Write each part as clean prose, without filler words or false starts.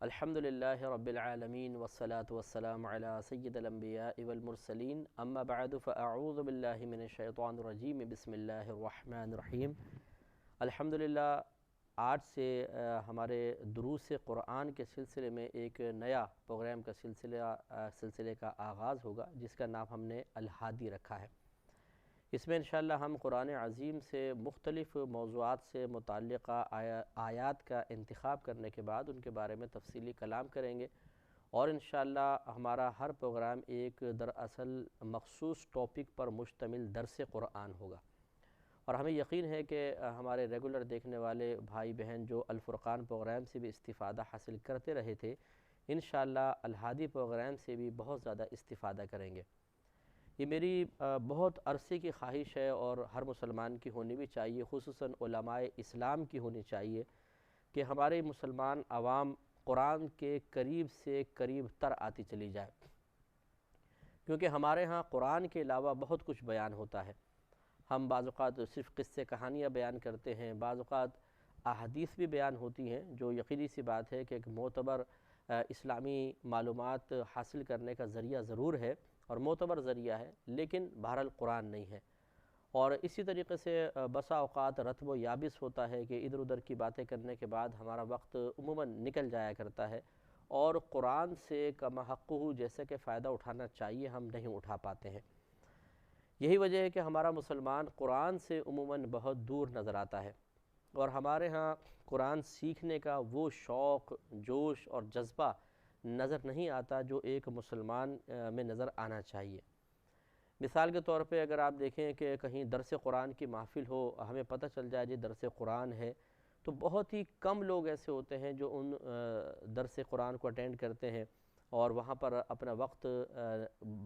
الحمدللہ رب العالمین والصلاة والسلام علی سید الانبیاء والمرسلین اما بعد فاعوذ باللہ من الشیطان الرجیم بسم اللہ الرحمن الرحیم۔ الحمدللہ آج سے ہمارے دروس قرآن کے سلسلے میں ایک نیا پروگرام کا سلسلے کا آغاز ہوگا، جس کا نام ہم نے الہادی رکھا ہے۔ اس میں انشاءاللہ ہم قرآن عظیم سے مختلف موضوعات سے متعلقہ آیات کا انتخاب کرنے کے بعد ان کے بارے میں تفصیلی کلام کریں گے، اور انشاءاللہ ہمارا ہر پروگرام ایک دراصل مخصوص ٹاپک پر مشتمل درس قرآن ہوگا۔ اور ہمیں یقین ہے کہ ہمارے ریگولر دیکھنے والے بھائی بہن جو الفرقان پروگرام سے بھی استفادہ حاصل کرتے رہے تھے، انشاءاللہ الہادی پروگرام سے بھی بہت زیادہ استفادہ کریں گے۔ یہ میری بہت عرصے کی خواہش ہے، اور ہر مسلمان کی ہونی بھی چاہیے، خصوصاً علماء اسلام کی ہونی چاہیے، کہ ہمارے مسلمان عوام قرآن کے قریب سے قریب تر آتی چلی جائے، کیونکہ ہمارے ہاں قرآن کے علاوہ بہت کچھ بیان ہوتا ہے۔ ہم بعض اوقات صرف قصے کہانیاں بیان کرتے ہیں، بعض اوقات احادیث بھی بیان ہوتی ہیں، جو یقینی سی بات ہے کہ ایک معتبر اسلامی معلومات حاصل کرنے کا ذریعہ ضرور ہے اور معتبر ذریعہ ہے، لیکن بہرحال قرآن نہیں ہے۔ اور اسی طریقے سے بسا اوقات رطب و یابس ہوتا ہے کہ ادھر ادھر کی باتیں کرنے کے بعد ہمارا وقت عموماً نکل جایا کرتا ہے، اور قرآن سے کما حقہ جیسے کہ فائدہ اٹھانا چاہیے ہم نہیں اٹھا پاتے ہیں۔ یہی وجہ ہے کہ ہمارا مسلمان قرآن سے عموماً بہت دور نظر آتا ہے، اور ہمارے ہاں قرآن سیکھنے کا وہ شوق، جوش اور جذبہ نظر نہیں آتا جو ایک مسلمان میں نظر آنا چاہیے۔ مثال کے طور پہ اگر آپ دیکھیں کہ کہیں درس قرآن کی محفل ہو، ہمیں پتہ چل جائے جی درس قرآن ہے، تو بہت ہی کم لوگ ایسے ہوتے ہیں جو ان درس قرآن کو اٹینڈ کرتے ہیں اور وہاں پر اپنا وقت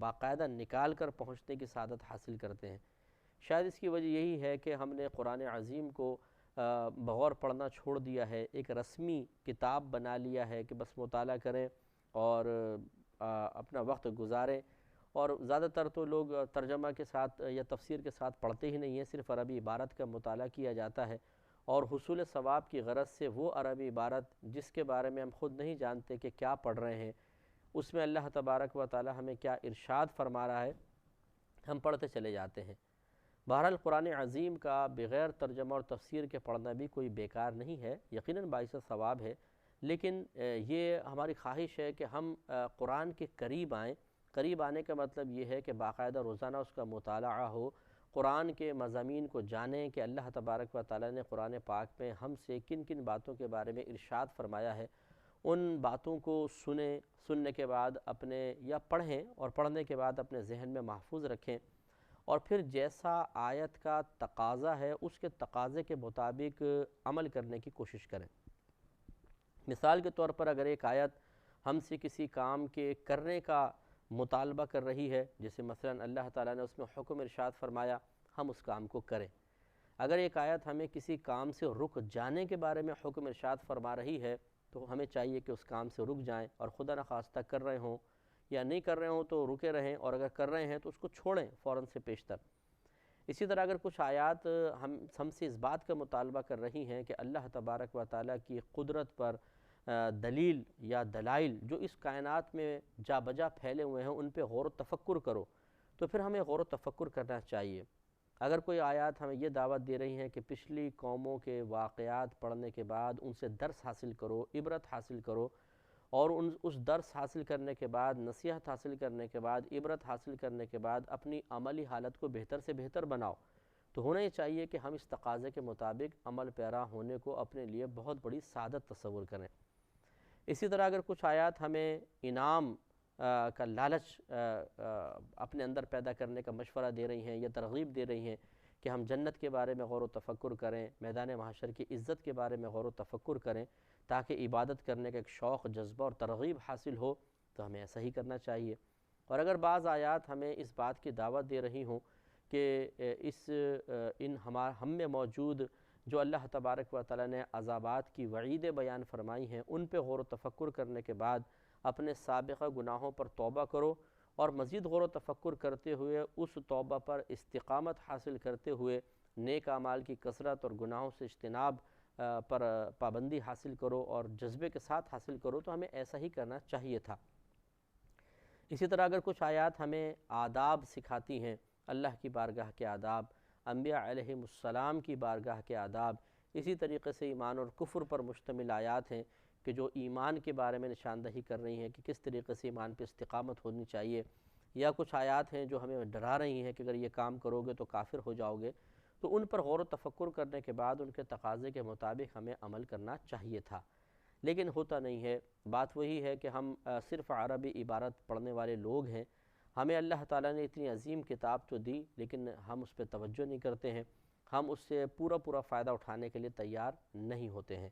باقاعدہ نکال کر پہنچنے کی سعادت حاصل کرتے ہیں۔ شاید اس کی وجہ یہی ہے کہ ہم نے قرآن عظیم کو بغور پڑھنا چھوڑ دیا ہے، ایک رسمی کتاب بنا لیا ہے کہ بس مطالعہ کریں اور اپنا وقت گزاریں، اور زیادہ تر تو لوگ ترجمہ کے ساتھ یا تفسیر کے ساتھ پڑھتے ہی نہیں ہیں، صرف عربی عبارت کا مطالعہ کیا جاتا ہے، اور حصول ثواب کی غرض سے وہ عربی عبارت جس کے بارے میں ہم خود نہیں جانتے کہ کیا پڑھ رہے ہیں، اس میں اللہ تبارک و تعالی ہمیں کیا ارشاد فرما رہا ہے، ہم پڑھتے چلے جاتے ہیں۔ بہرحال قرآن عظیم کا بغیر ترجمہ اور تفسیر کے پڑھنا بھی کوئی بیکار نہیں ہے، یقیناً باعث ثواب ہے، لیکن یہ ہماری خواہش ہے کہ ہم قرآن کے قریب آئیں۔ قریب آنے کا مطلب یہ ہے کہ باقاعدہ روزانہ اس کا مطالعہ ہو، قرآن کے مضامین کو جانیں کہ اللہ تبارک و تعالی نے قرآن پاک میں ہم سے کن کن باتوں کے بارے میں ارشاد فرمایا ہے، ان باتوں کو سنیں، سننے کے بعد اپنے یا پڑھیں، اور پڑھنے کے بعد اپنے ذہن میں محفوظ رکھیں، اور پھر جیسا آیت کا تقاضا ہے اس کے تقاضے کے مطابق عمل کرنے کی کوشش کریں۔ مثال کے طور پر اگر ایک آیت ہم سے کسی کام کے کرنے کا مطالبہ کر رہی ہے، جیسے مثلا اللہ تعالیٰ نے اس میں حکم ارشاد فرمایا، ہم اس کام کو کریں۔ اگر ایک آیت ہمیں کسی کام سے رک جانے کے بارے میں حکم ارشاد فرما رہی ہے، تو ہمیں چاہیے کہ اس کام سے رک جائیں، اور خدا نخواستہ کر رہے ہوں یا نہیں کر رہے ہوں تو رکے رہیں، اور اگر کر رہے ہیں تو اس کو چھوڑیں فوراً سے پیشتر۔ اسی طرح اگر کچھ آیات ہم سے اس بات کا مطالبہ کر رہی ہیں کہ اللہ تبارک و تعالیٰ کی قدرت پر دلیل یا دلائل جو اس کائنات میں جا بجا پھیلے ہوئے ہیں ان پہ غور و تفکر کرو، تو پھر ہمیں غور و تفکر کرنا چاہیے۔ اگر کوئی آیات ہمیں یہ دعوت دے رہی ہیں کہ پچھلی قوموں کے واقعات پڑھنے کے بعد ان سے درس حاصل کرو، عبرت حاصل کرو، اور اس درس حاصل کرنے کے بعد، نصیحت حاصل کرنے کے بعد، عبرت حاصل کرنے کے بعد اپنی عملی حالت کو بہتر سے بہتر بناؤ، تو ہونا یہ چاہیے کہ ہم اس تقاضے کے مطابق عمل پیرا ہونے کو اپنے لیے بہت بڑی سعادت تصور کریں۔ اسی طرح اگر کچھ آیات ہمیں انعام کا لالچ اپنے اندر پیدا کرنے کا مشورہ دے رہی ہیں یا ترغیب دے رہی ہیں کہ ہم جنت کے بارے میں غور و تفکر کریں، میدان محشر کی عزت کے بارے میں غور و تفکر کریں، تاکہ عبادت کرنے کا ایک شوق، جذبہ اور ترغیب حاصل ہو، تو ہمیں ایسا ہی کرنا چاہیے۔ اور اگر بعض آیات ہمیں اس بات کی دعوت دے رہی ہوں کہ ہم میں موجود جو اللہ تبارک و تعالی نے عذابات کی وعیدیں بیان فرمائی ہیں، ان پہ غور و تفکر کرنے کے بعد اپنے سابقہ گناہوں پر توبہ کرو، اور مزید غور و تفکر کرتے ہوئے اس توبہ پر استقامت حاصل کرتے ہوئے نیک اعمال کی کثرت اور گناہوں سے اجتناب پر پابندی حاصل کرو اور جذبے کے ساتھ حاصل کرو، تو ہمیں ایسا ہی کرنا چاہیے تھا۔ اسی طرح اگر کچھ آیات ہمیں آداب سکھاتی ہیں، اللہ کی بارگاہ کے آداب، انبیاء علیہم السلام کی بارگاہ کے آداب، اسی طریقے سے ایمان اور کفر پر مشتمل آیات ہیں کہ جو ایمان کے بارے میں نشاندہی کر رہی ہیں کہ کس طریقے سے ایمان پہ استقامت ہونی چاہیے، یا کچھ آیات ہیں جو ہمیں ڈرا رہی ہیں کہ اگر یہ کام کرو گے تو کافر ہو جاؤ گے، تو ان پر غور و تفکر کرنے کے بعد ان کے تقاضے کے مطابق ہمیں عمل کرنا چاہیے تھا، لیکن ہوتا نہیں ہے۔ بات وہی ہے کہ ہم صرف عربی عبارت پڑھنے والے لوگ ہیں، ہمیں اللہ تعالیٰ نے اتنی عظیم کتاب تو دی لیکن ہم اس پہ توجہ نہیں کرتے ہیں، ہم اس سے پورا فائدہ اٹھانے کے لیے تیار نہیں ہوتے ہیں۔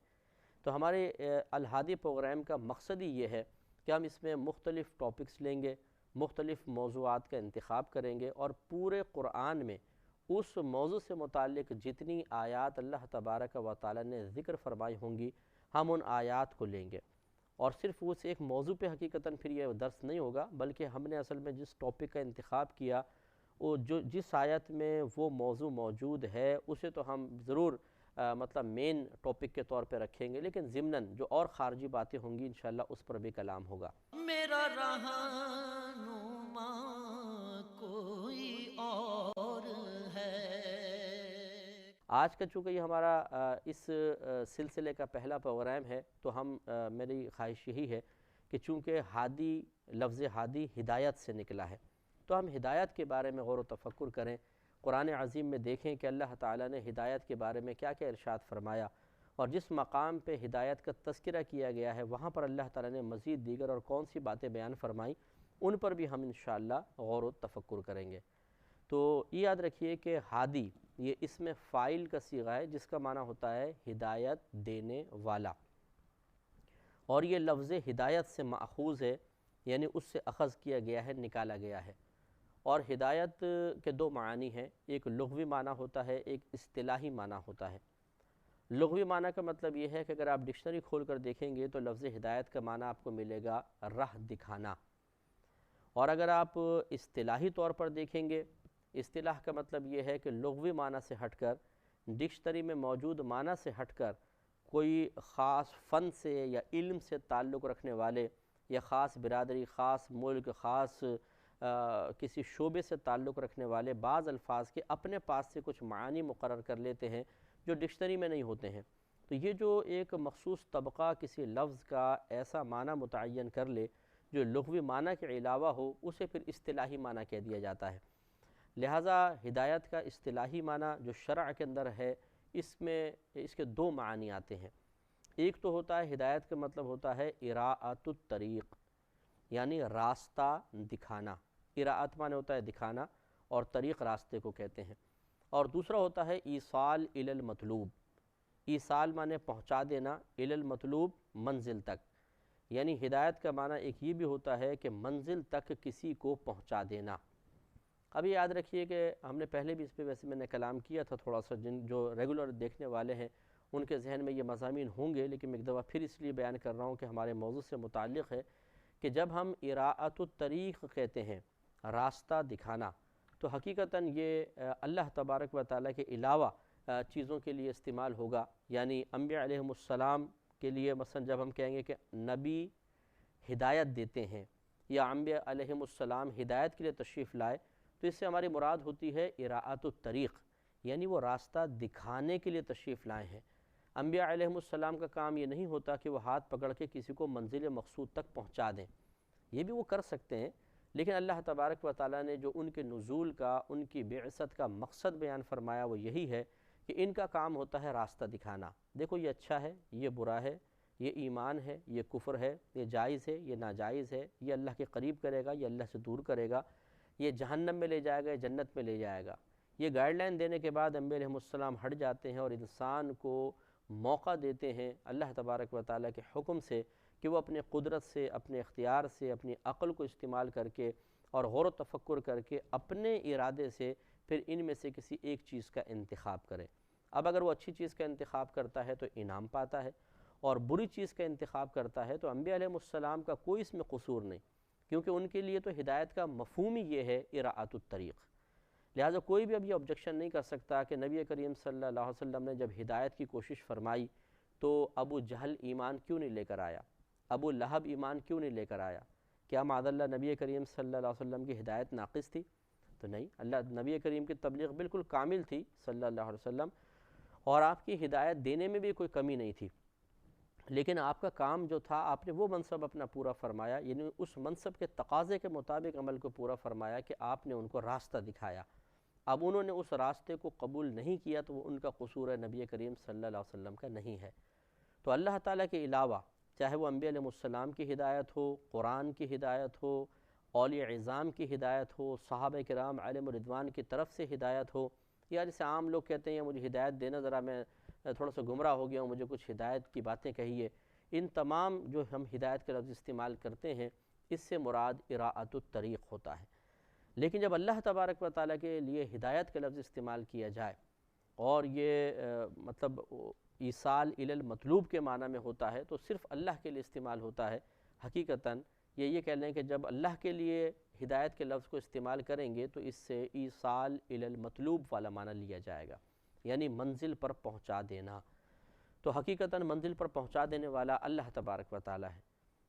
تو ہمارے الہادی پروگرام کا مقصد ہی یہ ہے کہ ہم اس میں مختلف ٹاپکس لیں گے، مختلف موضوعات کا انتخاب کریں گے، اور پورے قرآن میں اس موضوع سے متعلق جتنی آیات اللہ تبارک و تعالیٰ نے ذکر فرمائی ہوں گی، ہم ان آیات کو لیں گے، اور صرف اس ایک موضوع پہ حقیقتاً پھر یہ درس نہیں ہوگا، بلکہ ہم نے اصل میں جس ٹاپک کا انتخاب کیا، وہ جس آیت میں وہ موضوع موجود ہے اسے تو ہم ضرور مطلب مین ٹاپک کے طور پہ رکھیں گے، لیکن ضمناً جو اور خارجی باتیں ہوں گی انشاءاللہ اس پر بھی کلام ہوگا۔ میرا رہنما کوئی اور ہے۔ آج کا چونکہ یہ ہمارا اس سلسلے کا پہلا پروگرام ہے، تو میری خواہش یہی ہے کہ چونکہ ہادی، لفظ ہادی ہدایت سے نکلا ہے، تو ہم ہدایت کے بارے میں غور و تفکر کریں، قرآن عظیم میں دیکھیں کہ اللہ تعالیٰ نے ہدایت کے بارے میں کیا کیا ارشاد فرمایا، اور جس مقام پہ ہدایت کا تذکرہ کیا گیا ہے وہاں پر اللہ تعالیٰ نے مزید دیگر اور کون سی باتیں بیان فرمائیں، ان پر بھی ہم انشاءاللہ غور و تفکر کریں گے۔ تو یہ یاد رکھیے کہ ہادی یہ اسم فاعل کا صیغہ ہے جس کا معنی ہوتا ہے ہدایت دینے والا، اور یہ لفظ ہدایت سے ماخوذ ہے، یعنی اس سے اخذ کیا گیا ہے، نکالا گیا ہے۔ اور ہدایت کے دو معنی ہیں، ایک لغوی معنی ہوتا ہے، ایک اصطلاحی معنی ہوتا ہے۔ لغوی معنی کا مطلب یہ ہے کہ اگر آپ ڈکشنری کھول کر دیکھیں گے تو لفظ ہدایت کا معنی آپ کو ملے گا راہ دکھانا، اور اگر آپ اصطلاحی طور پر دیکھیں گے، اصطلاح کا مطلب یہ ہے کہ لغوی معنی سے ہٹ کر، ڈکشنری میں موجود معنی سے ہٹ کر، کوئی خاص فن سے یا علم سے تعلق رکھنے والے، یا خاص برادری، خاص ملک، خاص کسی شعبے سے تعلق رکھنے والے بعض الفاظ کے اپنے پاس سے کچھ معانی مقرر کر لیتے ہیں جو ڈکشنری میں نہیں ہوتے ہیں، تو یہ جو ایک مخصوص طبقہ کسی لفظ کا ایسا معنی متعین کر لے جو لغوی معنی کے علاوہ ہو، اسے پھر اصطلاحی معنی کہہ دیا جاتا ہے۔ لہٰذا ہدایت کا اصطلاحی معنی جو شرع کے اندر ہے، اس کے دو معنی آتے ہیں۔ ایک تو ہوتا ہے، ہدایت کا مطلب ہوتا ہے اراءۃ الطریق، یعنی راستہ دکھانا۔ اراءۃ معنی ہوتا ہے دکھانا، اور طریق راستے کو کہتے ہیں۔ اور دوسرا ہوتا ہے ایصال الی المطلوب۔ ایصال معنی پہنچا دینا، الی المطلوب منزل تک، یعنی ہدایت کا معنی ایک یہ بھی ہوتا ہے کہ منزل تک کسی کو پہنچا دینا۔ اب یہ یاد رکھیے کہ ہم نے پہلے بھی اس پہ ویسے میں نے کلام کیا تھا تھوڑا سا، جو ریگولر دیکھنے والے ہیں ان کے ذہن میں یہ مضامین ہوں گے، لیکن میں ایک دفعہ پھر اس لیے بیان کر رہا ہوں کہ ہمارے موضوع سے متعلق ہے کہ جب ہم اراءۃ الطریق کہتے ہیں، راستہ دکھانا، تو حقیقتاً یہ اللہ تبارک و تعالیٰ کے علاوہ چیزوں کے لیے استعمال ہوگا، یعنی انبیاء علیہم السلام کے لیے مثلا جب ہم کہیں گے کہ نبی ہدایت دیتے ہیں، یا انبیاء علیہم السلام ہدایت کے لیے تشریف لائے، تو اس سے ہماری مراد ہوتی ہے اراءۃ الطریق، یعنی وہ راستہ دکھانے کے لیے تشریف لائے ہیں۔ انبیاء علیہم السلام کا کام یہ نہیں ہوتا کہ وہ ہاتھ پکڑ کے کسی کو منزل مقصود تک پہنچا دیں، یہ بھی وہ کر سکتے ہیں، لیکن اللہ تبارک و تعالیٰ نے جو ان کے نزول کا، ان کی بعثت کا مقصد بیان فرمایا وہ یہی ہے کہ ان کا کام ہوتا ہے راستہ دکھانا۔ دیکھو یہ اچھا ہے، یہ برا ہے، یہ ایمان ہے، یہ کفر ہے، یہ جائز ہے، یہ ناجائز ہے، یہ اللہ کے قریب کرے گا، یہ اللہ سے دور کرے گا، یہ جہنم میں لے جائے گا، یہ جنت میں لے جائے گا۔ یہ گائیڈ لائن دینے کے بعد انبیاء علیہم السلام ہٹ جاتے ہیں اور انسان کو موقع دیتے ہیں اللہ تبارک و تعالیٰ کے حکم سے کہ وہ اپنے قدرت سے، اپنے اختیار سے، اپنی عقل کو استعمال کر کے اور غور و تفکر کر کے اپنے ارادے سے پھر ان میں سے کسی ایک چیز کا انتخاب کرے۔ اب اگر وہ اچھی چیز کا انتخاب کرتا ہے تو انعام پاتا ہے، اور بری چیز کا انتخاب کرتا ہے تو انبیاء علیہم السلام کا کوئی اس میں قصور نہیں، کیونکہ ان کے لیے تو ہدایت کا مفہوم ہی یہ ہے اراءۃ الطریق۔ لہٰذا کوئی بھی اب یہ آبجیکشن نہیں کر سکتا کہ نبی کریم صلی اللہ علیہ وسلم نے جب ہدایت کی کوشش فرمائی تو ابو جہل ایمان کیوں نہیں لے کر آیا، ابو لہب ایمان کیوں نہیں لے کر آیا؟ کیا معاذ اللہ نبی کریم صلی اللہ علیہ وسلم کی ہدایت ناقص تھی؟ تو نہیں، اللہ نبی کریم کی تبلیغ بالکل کامل تھی صلی اللہ علیہ وسلم، اور آپ کی ہدایت دینے میں بھی کوئی کمی نہیں تھی، لیکن آپ کا کام جو تھا آپ نے وہ منصب اپنا پورا فرمایا، یعنی اس منصب کے تقاضے کے مطابق عمل کو پورا فرمایا کہ آپ نے ان کو راستہ دکھایا۔ اب انہوں نے اس راستے کو قبول نہیں کیا تو وہ ان کا قصور ہے، نبی کریم صلی اللہ علیہ وسلم کا نہیں ہے۔ تو اللہ تعالیٰ کے علاوہ چاہے وہ انبیاء علیہ السلام کی ہدایت ہو، قرآن کی ہدایت ہو، اولیاء عظام کی ہدایت ہو، صحابہ کرام علیہم الرضوان کی طرف سے ہدایت ہو، یا جیسے عام لوگ کہتے ہیں مجھے ہدایت دینا، ذرا میں تھوڑا سا گمراہ ہو گیا ہوں، مجھے کچھ ہدایت کی باتیں کہیے، ان تمام جو ہم ہدایت کا لفظ استعمال کرتے ہیں اس سے مراد اراءۃ الطریق ہوتا ہے۔ لیکن جب اللہ تبارک و تعالیٰ کے لیے ہدایت کا لفظ استعمال کیا جائے اور یہ مطلب ایصال الی المطلوب کے معنی میں ہوتا ہے تو صرف اللہ کے لیے استعمال ہوتا ہے۔ حقیقتاً یہ کہہ لیں کہ جب اللہ کے لیے ہدایت کے لفظ کو استعمال کریں گے تو اس سے ایصال الی المطلوب والا معنی لیا جائے گا، یعنی منزل پر پہنچا دینا۔ تو حقیقتاً منزل پر پہنچا دینے والا اللہ تبارک و تعالیٰ ہے۔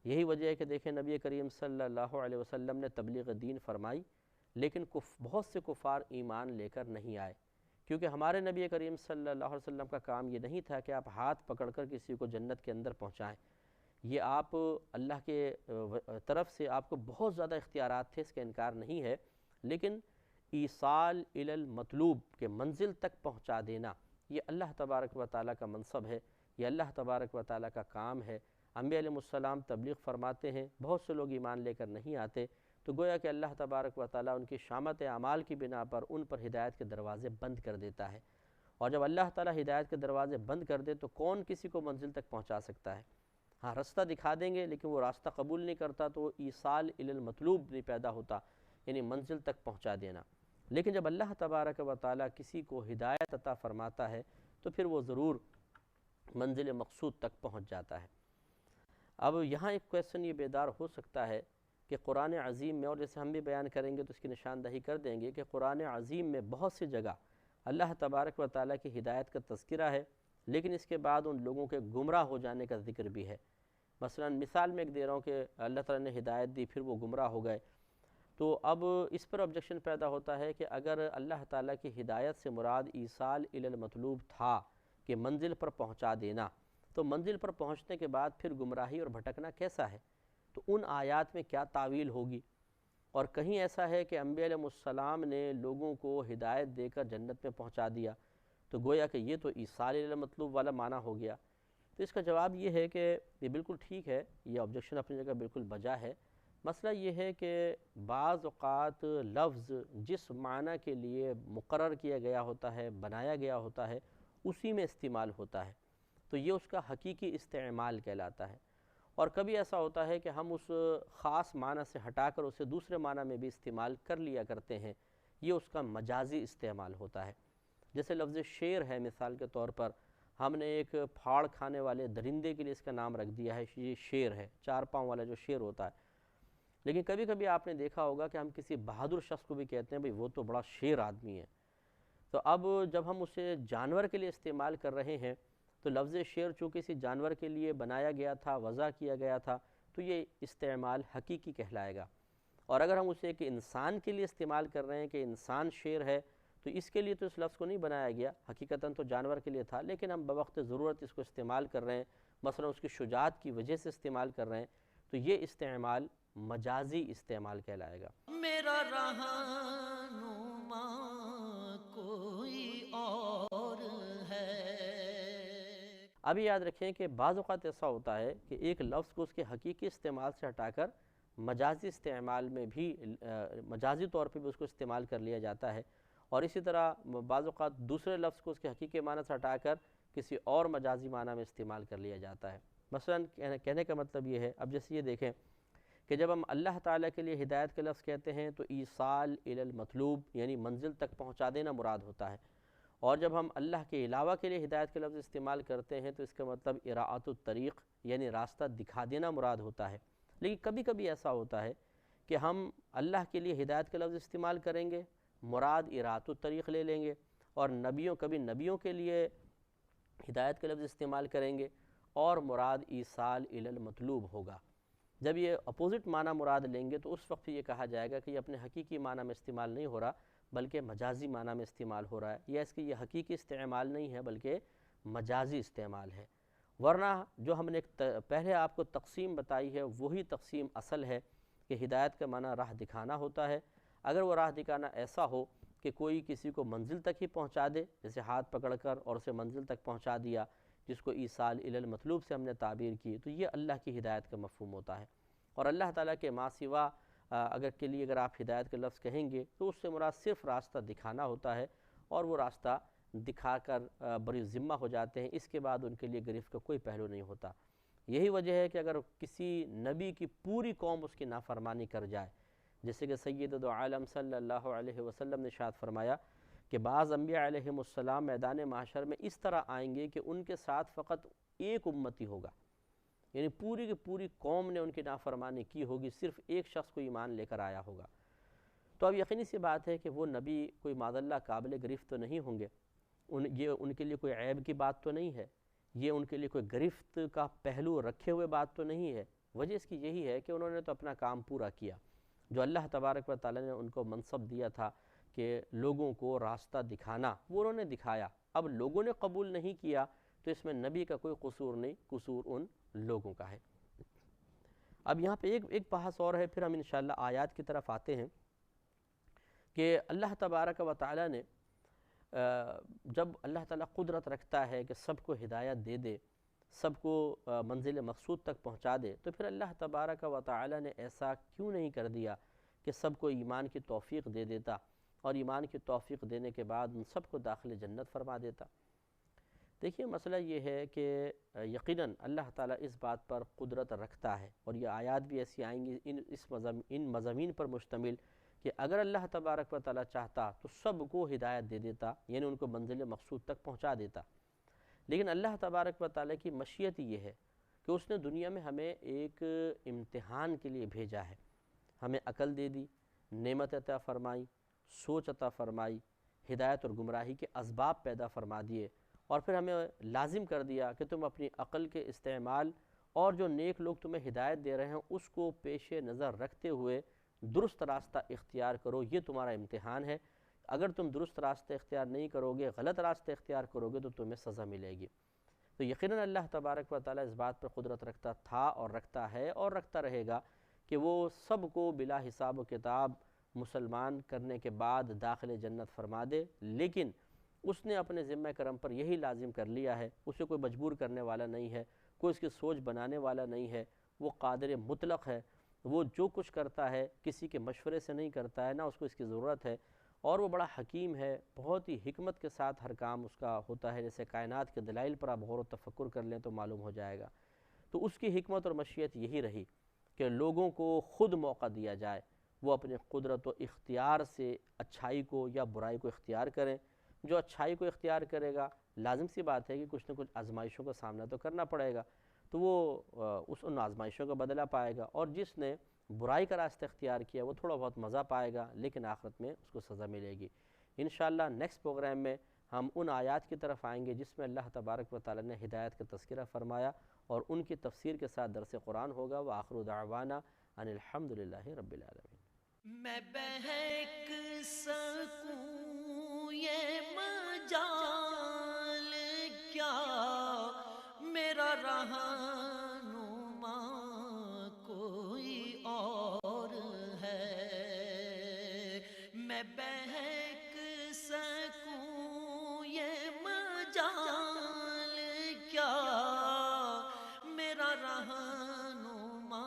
یہی وجہ ہے کہ دیکھیں نبی کریم صلی اللہ علیہ وسلم نے تبلیغ دین فرمائی، لیکن بہت سے کفار ایمان لے کر نہیں آئے، کیونکہ ہمارے نبی کریم صلی اللہ علیہ وسلم کا کام یہ نہیں تھا کہ آپ ہاتھ پکڑ کر کسی کو جنت کے اندر پہنچائیں، یہ آپ اللہ کے طرف سے آپ کو بہت زیادہ اختیارات تھے، اس کا انکار نہیں ہے، لیکن ایصال الی المطلوب کے منزل تک پہنچا دینا یہ اللہ تبارک و تعالیٰ کا منصب ہے، یہ اللہ تبارک و تعالیٰ کا کام ہے۔ انبیاء علیہ السلام تبلیغ فرماتے ہیں، بہت سے لوگ ایمان لے کر نہیں آتے، تو گویا کہ اللہ تبارک و تعالیٰ ان کی شامت اعمال کی بنا پر ان پر ہدایت کے دروازے بند کر دیتا ہے، اور جب اللہ تعالیٰ ہدایت کے دروازے بند کر دے تو کون کسی کو منزل تک پہنچا سکتا ہے؟ ہاں راستہ دکھا دیں گے لیکن وہ راستہ قبول نہیں کرتا تو وہ ایصال الی المطلوب نہیں پیدا ہوتا، یعنی منزل تک پہنچا دینا۔ لیکن جب اللہ تبارک و تعالیٰ کسی کو ہدایت عطا فرماتا ہے تو پھر وہ ضرور منزل مقصود تک پہنچ جاتا ہے۔ اب یہاں ایک کویسچن یہ بیدار ہو سکتا ہے کہ قرآن عظیم میں، اور جیسے ہم بھی بیان کریں گے تو اس کی نشاندہی کر دیں گے کہ قرآن عظیم میں بہت سی جگہ اللہ تبارک و تعالیٰ کی ہدایت کا تذکرہ ہے، لیکن اس کے بعد ان لوگوں کے گمراہ ہو جانے کا ذکر بھی ہے۔ مثلا مثال میں ایک دے رہا ہوں کہ اللہ تعالیٰ نے ہدایت دی پھر وہ گمراہ ہو گئے، تو اب اس پر آبجیکشن پیدا ہوتا ہے کہ اگر اللہ تعالیٰ کی ہدایت سے مراد ایصال الی المطلوب تھا کہ منزل پر پہنچا دینا، تو منزل پر پہنچنے کے بعد پھر گمراہی اور بھٹکنا کیسا ہے؟ تو ان آیات میں کیا تعویل ہوگی؟ اور کہیں ایسا ہے کہ انبیاء علیہ السلام نے لوگوں کو ہدایت دے کر جنت میں پہنچا دیا، تو گویا کہ یہ تو ایصال الی المطلوب والا معنی ہو گیا۔ تو اس کا جواب یہ ہے کہ یہ بالکل ٹھیک ہے، یہ آبجیکشن اپنی جگہ بالکل بجا ہے۔ مسئلہ یہ ہے کہ بعض اوقات لفظ جس معنی کے لیے مقرر کیا گیا ہوتا ہے، بنایا گیا ہوتا ہے، اسی میں استعمال ہوتا ہے، تو یہ اس کا حقیقی استعمال کہلاتا ہے۔ اور کبھی ایسا ہوتا ہے کہ ہم اس خاص معنی سے ہٹا کر اسے دوسرے معنی میں بھی استعمال کر لیا کرتے ہیں، یہ اس کا مجازی استعمال ہوتا ہے۔ جیسے لفظ شیر ہے، مثال کے طور پر ہم نے ایک پھاڑ کھانے والے درندے کے لیے اس کا نام رکھ دیا ہے، یہ شیر ہے، 4 پاؤں والا جو شیر ہوتا ہے۔ لیکن کبھی کبھی آپ نے دیکھا ہوگا کہ ہم کسی بہادر شخص کو بھی کہتے ہیں بھئی وہ تو بڑا شیر آدمی ہے، تو اب جب ہم اسے جانور کے لیے استعمال کر رہے ہیں تو لفظ شیر چونکہ کسی جانور کے لیے بنایا گیا تھا، وضع کیا گیا تھا، تو یہ استعمال حقیقی کہلائے گا۔ اور اگر ہم اسے ایک انسان کے لیے استعمال کر رہے ہیں کہ انسان شیر ہے، تو اس کے لیے تو اس لفظ کو نہیں بنایا گیا، حقیقتاً تو جانور کے لیے تھا، لیکن ہم بوقت ضرورت اس کو استعمال کر رہے ہیں، مثلا اس کی شجاعت کی وجہ سے استعمال کر رہے ہیں، تو یہ استعمال مجازی استعمال کہلائے گا۔ میرا رہنما کوئی اور ہے۔ اب یاد رکھیں کہ بعض اوقات ایسا ہوتا ہے کہ ایک لفظ کو اس کے حقیقی استعمال سے ہٹا کر مجازی استعمال میں بھی مجازی طور پہ بھی اس کو استعمال کر لیا جاتا ہے، اور اسی طرح بعض اوقات دوسرے لفظ کو اس کے حقیقی معنی سے ہٹا کر کسی اور مجازی معنی میں استعمال کر لیا جاتا ہے۔ مثلا کہنے کا مطلب یہ ہے، اب جیسے یہ دیکھیں کہ جب ہم اللہ تعالیٰ کے لیے ہدایت کا لفظ کہتے ہیں تو ایصال الی المطلوب یعنی منزل تک پہنچا دینا مراد ہوتا ہے، اور جب ہم اللہ کے علاوہ کے لیے ہدایت کا لفظ استعمال کرتے ہیں تو اس کا مطلب اراءۃ الطریق یعنی راستہ دکھا دینا مراد ہوتا ہے۔ لیکن کبھی کبھی ایسا ہوتا ہے کہ ہم اللہ کے لیے ہدایت کا لفظ استعمال کریں گے، مراد ارات الطریق لے لیں گے، اور نبیوں کبھی نبیوں کے لیے ہدایت کا لفظ استعمال کریں گے، اور مراد ایصال الی المطلوب ہوگا۔ جب یہ اپوزٹ معنی مراد لیں گے تو اس وقت یہ کہا جائے گا کہ یہ اپنے حقیقی معنی میں استعمال نہیں ہو رہا بلکہ مجازی معنی میں استعمال ہو رہا ہے، یا اس کی یہ حقیقی استعمال نہیں ہے بلکہ مجازی استعمال ہے۔ ورنہ جو ہم نے پہلے آپ کو تقسیم بتائی ہے وہی تقسیم اصل ہے کہ ہدایت کا معنی راہ دکھانا ہوتا ہے۔ اگر وہ راہ دکھانا ایسا ہو کہ کوئی کسی کو منزل تک ہی پہنچا دے، جیسے ہاتھ پکڑ کر اور اسے منزل تک پہنچا دیا، جس کو ایصال الی المطلوب سے ہم نے تعبیر کی، تو یہ اللہ کی ہدایت کا مفہوم ہوتا ہے۔ اور اللہ تعالیٰ کے ما سوا اگر آپ ہدایت کا لفظ کہیں گے تو اس سے مراد صرف راستہ دکھانا ہوتا ہے، اور وہ راستہ دکھا کر بری ذمہ ہو جاتے ہیں، اس کے بعد ان کے لیے گرفت کا کوئی پہلو نہیں ہوتا۔ یہی وجہ ہے کہ اگر کسی نبی کی پوری قوم اس کی نافرمانی کر جائے، جیسے کہ سید دو عالم صلی اللہ علیہ وسلم نے ارشاد فرمایا کہ بعض انبیاء علیہم السلام میدان محشر میں اس طرح آئیں گے کہ ان کے ساتھ فقط ایک امتی ہوگا، یعنی پوری کی پوری قوم نے ان کی نافرمانی کی ہوگی، صرف ایک شخص کو ایمان لے کر آیا ہوگا۔ تو اب یقینی سی بات ہے کہ وہ نبی کوئی معاذ اللہ قابل گرفت تو نہیں ہوں گے، یہ ان کے لیے کوئی عیب کی بات تو نہیں ہے، یہ ان کے لیے کوئی گرفت کا پہلو رکھے ہوئے بات تو نہیں ہے۔ وجہ اس کی یہی ہے کہ انہوں نے تو اپنا کام پورا کیا، جو اللہ تبارک و تعالیٰ نے ان کو منصب دیا تھا کہ لوگوں کو راستہ دکھانا، وہ انہوں نے دکھایا۔ اب لوگوں نے قبول نہیں کیا تو اس میں نبی کا کوئی قصور نہیں، قصور ان لوگوں کا ہے۔ اب یہاں پہ ایک بحث اور ہے، پھر ہم انشاءاللہ آیات کی طرف آتے ہیں کہ اللہ تبارک و تعالیٰ نے جب اللہ تعالیٰ قدرت رکھتا ہے کہ سب کو ہدایت دے دے، سب کو منزل مقصود تک پہنچا دے، تو پھر اللہ تبارک و تعالیٰ نے ایسا کیوں نہیں کر دیا کہ سب کو ایمان کی توفیق دے دیتا، اور ایمان کی توفیق دینے کے بعد ان سب کو داخل جنت فرما دیتا؟ دیکھیے مسئلہ یہ ہے کہ یقیناً اللہ تعالیٰ اس بات پر قدرت رکھتا ہے، اور یہ آیات بھی ایسی آئیں گی ان مضامین پر مشتمل کہ اگر اللہ تبارک و تعالیٰ چاہتا تو سب کو ہدایت دے دیتا، یعنی ان کو منزل مقصود تک پہنچا دیتا۔ لیکن اللہ تبارک و تعالیٰ کی مشیت یہ ہے کہ اس نے دنیا میں ہمیں ایک امتحان کے لیے بھیجا ہے، ہمیں عقل دے دی، نعمت عطا فرمائی، سوچ عطا فرمائی، ہدایت اور گمراہی کے اسباب پیدا فرما دیے، اور پھر ہمیں لازم کر دیا کہ تم اپنی عقل کے استعمال اور جو نیک لوگ تمہیں ہدایت دے رہے ہیں اس کو پیش نظر رکھتے ہوئے درست راستہ اختیار کرو، یہ تمہارا امتحان ہے۔ اگر تم درست راستہ اختیار نہیں کرو گے، غلط راستہ اختیار کرو گے، تو تمہیں سزا ملے گی۔ تو یقیناً اللہ تبارک و تعالیٰ اس بات پر قدرت رکھتا تھا اور رکھتا ہے اور رکھتا رہے گا کہ وہ سب کو بلا حساب و کتاب مسلمان کرنے کے بعد داخل جنت فرما دے، لیکن اس نے اپنے ذمہ کرم پر یہی لازم کر لیا ہے، اسے کوئی مجبور کرنے والا نہیں ہے، کوئی اس کی سوچ بنانے والا نہیں ہے، وہ قادر مطلق ہے، وہ جو کچھ کرتا ہے کسی کے مشورے سے نہیں کرتا ہے، نہ اس کو اس کی ضرورت ہے، اور وہ بڑا حکیم ہے، بہت ہی حکمت کے ساتھ ہر کام اس کا ہوتا ہے۔ جیسے کائنات کے دلائل پر آپ غور و تفکر کر لیں تو معلوم ہو جائے گا۔ تو اس کی حکمت اور مشیت یہی رہی کہ لوگوں کو خود موقع دیا جائے، وہ اپنے قدرت و اختیار سے اچھائی کو یا برائی کو اختیار کریں۔ جو اچھائی کو اختیار کرے گا، لازم سی بات ہے کہ کچھ نہ کچھ آزمائشوں کا سامنا تو کرنا پڑے گا، تو وہ ان آزمائشوں کا بدلہ پائے گا، اور جس نے برائی کا راستہ اختیار کیا وہ تھوڑا بہت مزہ پائے گا، لیکن آخرت میں اس کو سزا ملے گی۔ انشاءاللہ نیکسٹ پروگرام میں ہم ان آیات کی طرف آئیں گے جس میں اللہ تبارک و تعالیٰ نے ہدایت کا تذکرہ فرمایا، اور ان کی تفسیر کے ساتھ درس قرآن ہوگا۔ وآخر دعوانا ان الحمدللہ رب العالمین۔ میں بہک سکوں یہ مجال کیا، میرا رہنما کوئی اور ہے۔ میں بہک سکوں یہ مجال کیا، میرا رہنما